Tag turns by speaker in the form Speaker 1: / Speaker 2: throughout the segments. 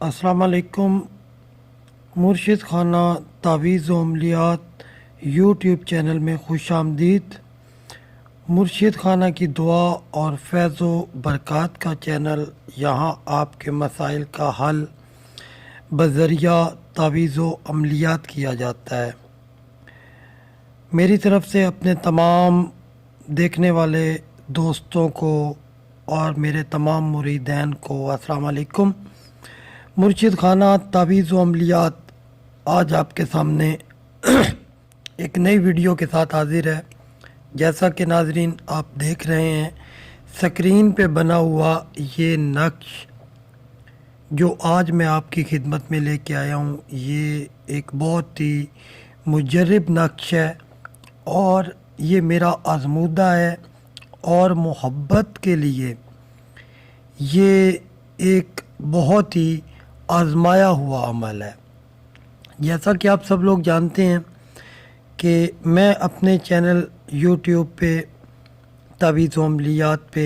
Speaker 1: अस्सलाम वालेकुम। मुर्शिद खाना तावीज़ व अमलियात यूट्यूब चैनल में खुश आमदीद। मुर्शिद खाना की दुआ और फैज़ व बरक़ात का चैनल यहाँ आपके मसाइल का हल बज़रिया तावीज़ व अमलियात किया जाता है। मेरी तरफ़ से अपने तमाम देखने वाले दोस्तों को और मेरे तमाम मुरीदैन को अस्सलाम वालेकुम। मुर्शिद खाना तावीज़ व अमलियात आज आपके सामने एक नई वीडियो के साथ हाजिर है। जैसा कि नाजरीन आप देख रहे हैं स्क्रीन पे बना हुआ ये नक्श जो आज मैं आपकी खिदमत में लेके आया हूँ, ये एक बहुत ही मुजर्रब नक्श है और ये मेरा आज़मूदा है और मोहब्बत के लिए ये एक बहुत ही आज़माया हुआ अमल है। जैसा कि आप सब लोग जानते हैं कि मैं अपने चैनल यूट्यूब पे तावीज़ व अमलियात पे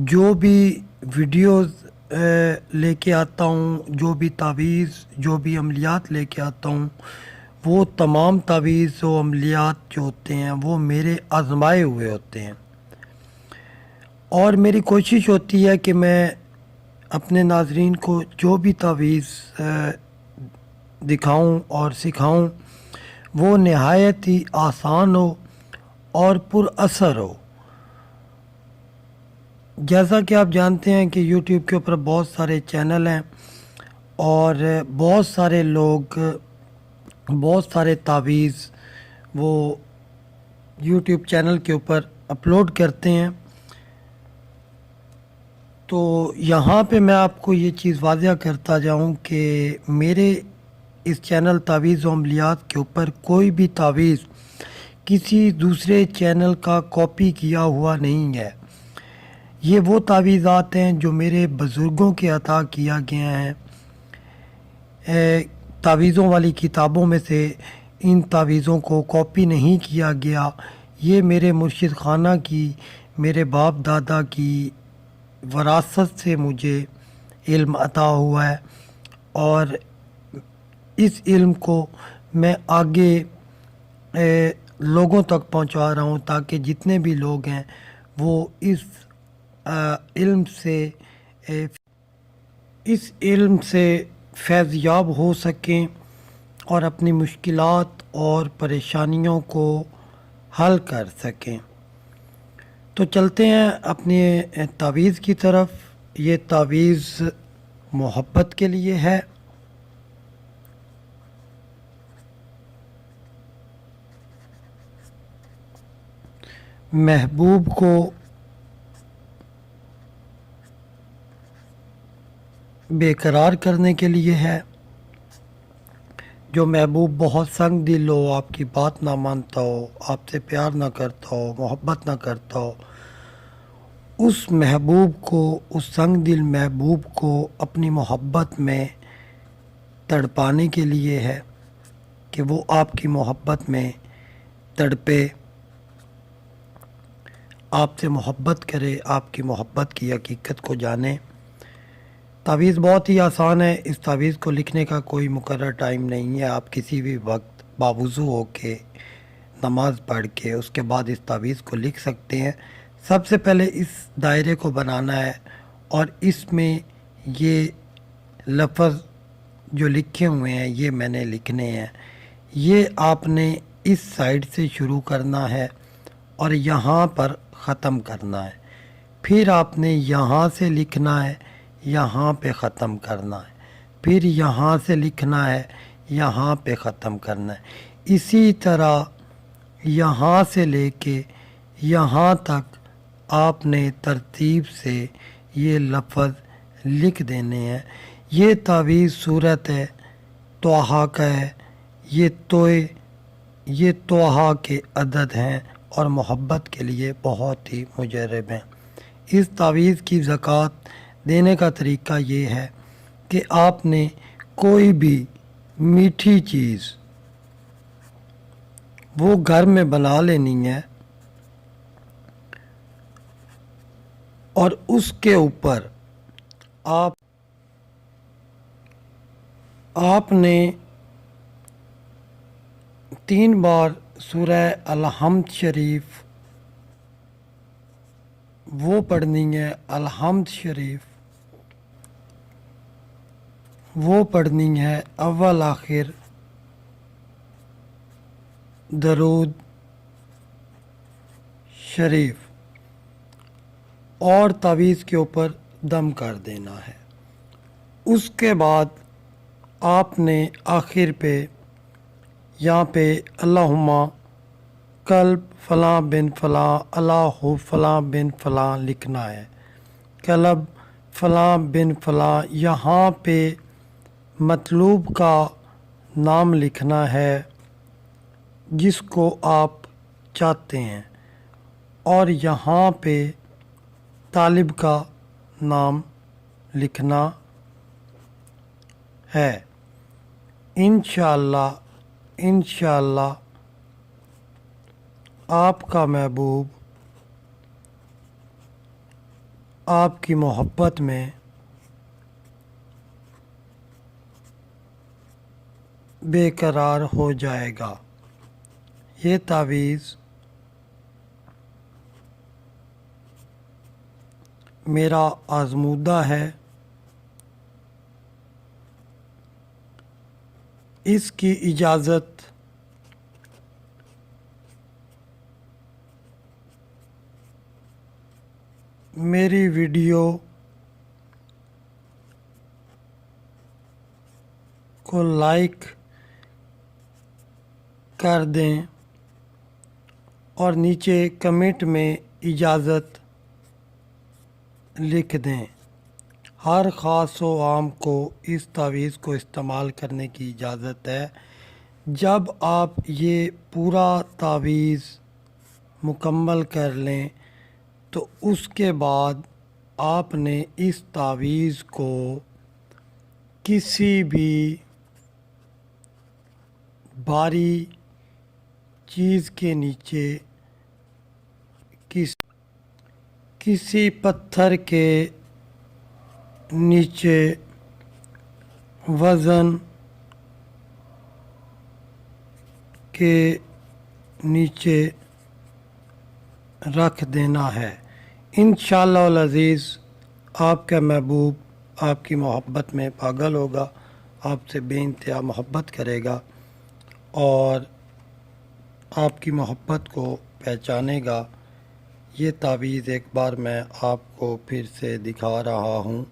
Speaker 1: जो भी वीडियोस लेके आता हूँ, जो भी तावीज़ जो भी अमलियात लेके आता हूँ, वो तमाम तावीज़ व अमलियात जो होते हैं वो मेरे आज़माए हुए होते हैं। और मेरी कोशिश होती है कि मैं अपने नाज़रीन को जो भी तावीज़ दिखाऊं और सिखाऊं वो नहायत ही आसान हो और पुरअसर हो। जैसा कि आप जानते हैं कि यूट्यूब के ऊपर बहुत सारे चैनल हैं और बहुत सारे लोग बहुत सारे तावीज़ वो यूट्यूब चैनल के ऊपर अपलोड करते हैं। तो यहाँ पे मैं आपको ये चीज़ वाज़ह करता जाऊँ कि मेरे इस चैनल तावीज़ व अमलियात के ऊपर कोई भी तावीज़ किसी दूसरे चैनल का कॉपी किया हुआ नहीं है। ये वो तावीज़ात हैं जो मेरे बुज़ुर्गों के अता किया गया है। तावीज़ों वाली किताबों में से इन तावीज़ों को कॉपी नहीं किया गया। ये मेरे मुर्शिद खाना की, मेरे बाप दादा की वरासत से मुझे इल्म अता हुआ है और इस इल्म को मैं आगे लोगों तक पहुंचा रहा हूं ताकि जितने भी लोग हैं वो इस इल्म से फैज़याब हो सकें और अपनी मुश्किलात और परेशानियों को हल कर सकें। तो चलते हैं अपने तावीज़ की तरफ। ये तावीज़ मोहब्बत के लिए है। महबूब को बेकरार करने के लिए है। जो महबूब बहुत संग दिल हो, आपकी बात ना मानता हो, आपसे प्यार ना करता हो, मोहब्बत ना करता हो, उस महबूब को, उस संग दिल महबूब को अपनी मोहब्बत में तड़पाने के लिए है कि वो आपकी मोहब्बत में तड़पे, आपसे मोहब्बत करे, आपकी मोहब्बत की हकीकत को जाने। तावीज़ बहुत ही आसान है। इस तावीज़ को लिखने का कोई मुकर्रर टाइम नहीं है। आप किसी भी वक्त बावुज़ू हो के नमाज़ पढ़ के उसके बाद इस तावीज़ को लिख सकते हैं। सबसे पहले इस दायरे को बनाना है और इसमें ये लफ्ज़ जो लिखे हुए हैं ये मैंने लिखने हैं। ये आपने इस साइड से शुरू करना है और यहाँ पर ख़त्म करना है। फिर आपने यहाँ से लिखना है, यहाँ पे ख़त्म करना है, फिर यहाँ से लिखना है, यहाँ पे ख़त्म करना है। इसी तरह यहाँ से लेके यहाँ तक आपने तरतीब से ये लफ्ज़ लिख देने हैं। ये तावीज़ सूरत है तोहा का है। ये तोहा के अदद हैं और मोहब्बत के लिए बहुत ही मुजर्रब हैं। इस तावीज़ की ज़कात देने का तरीका ये है कि आपने कोई भी मीठी चीज़ वो घर में बना लेनी है और उसके ऊपर आप آپ نے 3 بار سورہ الحمد شریف وہ پڑھنی ہے، الحمد شریف وہ پڑھنی ہے، اول آخر درود شریف، اور تعویذ کے اوپر دم کر دینا ہے۔ اس کے بعد آپ نے آخر پہ یہاں پہ اللہم قلب فلاں بن فلاں اللہ فلاں بن فلاں لکھنا ہے۔ قلب فلاں بن فلاں، یہاں پہ مطلوب کا نام لکھنا ہے جس کو آپ چاہتے ہیں، اور یہاں پہ طالب کا نام لکھنا ہے۔ انشاءاللہ انشاءاللہ آپ کا محبوب آپ کی محبت میں بے قرار ہو جائے گا۔ یہ تعویذ میرا آزمودہ ہے، اس کی اجازت میری ویڈیو کو لائک کر دیں اور نیچے کمنٹ میں اجازت لکھ دیں۔ ہر خاص و عام کو اس تعویذ کو استعمال کرنے کی اجازت ہے۔ جب آپ یہ پورا تعویذ مکمل کر لیں تو اس کے بعد آپ نے اس تعویذ کو کسی بھی بھاری چیز کے نیچے، کسی پتھر کے نیچے، وزن کے نیچے رکھ دینا ہے۔ انشاءاللہ العزیز آپ کا محبوب آپ کی محبت میں پاگل ہوگا، آپ سے بے انتہا محبت کرے گا اور آپ کی محبت کو پہچانے گا۔ یہ تعویذ ایک بار میں آپ کو پھر سے دکھا رہا ہوں۔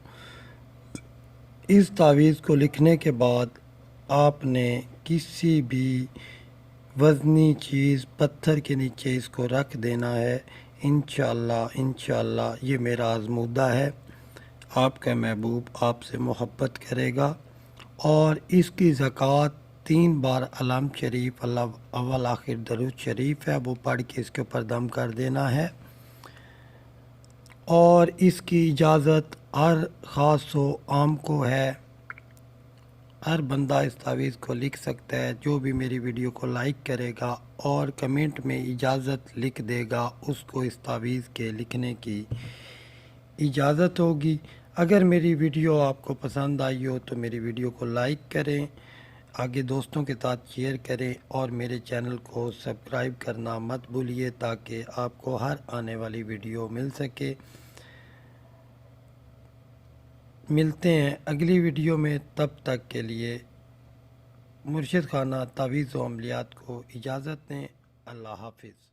Speaker 1: اس تعویذ کو لکھنے کے بعد آپ نے کسی بھی وزنی چیز پتھر کے نیچے اس کو رکھ دینا ہے۔ انشاءاللہ انشاءاللہ یہ میرا آزمودہ ہے، آپ کا محبوب آپ سے محبت کرے گا، اور اس کی زکوٰۃ 3 بار الحمد شریف اول آخر درود شریف ہے وہ پڑھ کے اس کے اوپر دم کر دینا ہے، اور اس کی اجازت ہر خاص و عام کو ہے۔ ہر بندہ اس تعویذ کو لکھ سکتا ہے، جو بھی میری ویڈیو کو لائک کرے گا اور کمنٹ میں اجازت لکھ دے گا اس کو اس تعویذ کے لکھنے کی اجازت ہوگی۔ اگر میری ویڈیو آپ کو پسند آئی ہو تو میری ویڈیو کو لائک کریں، آگے دوستوں کے ساتھ شیئر کریں، اور میرے چینل کو سبسکرائب کرنا مت بھولیے تاکہ آپ کو ہر آنے والی ویڈیو مل سکے۔ ملتے ہیں اگلی ویڈیو میں، تب تک کے لیے مرشد خانہ تعویذ و عملیات کو اجازت دیں۔ اللہ حافظ۔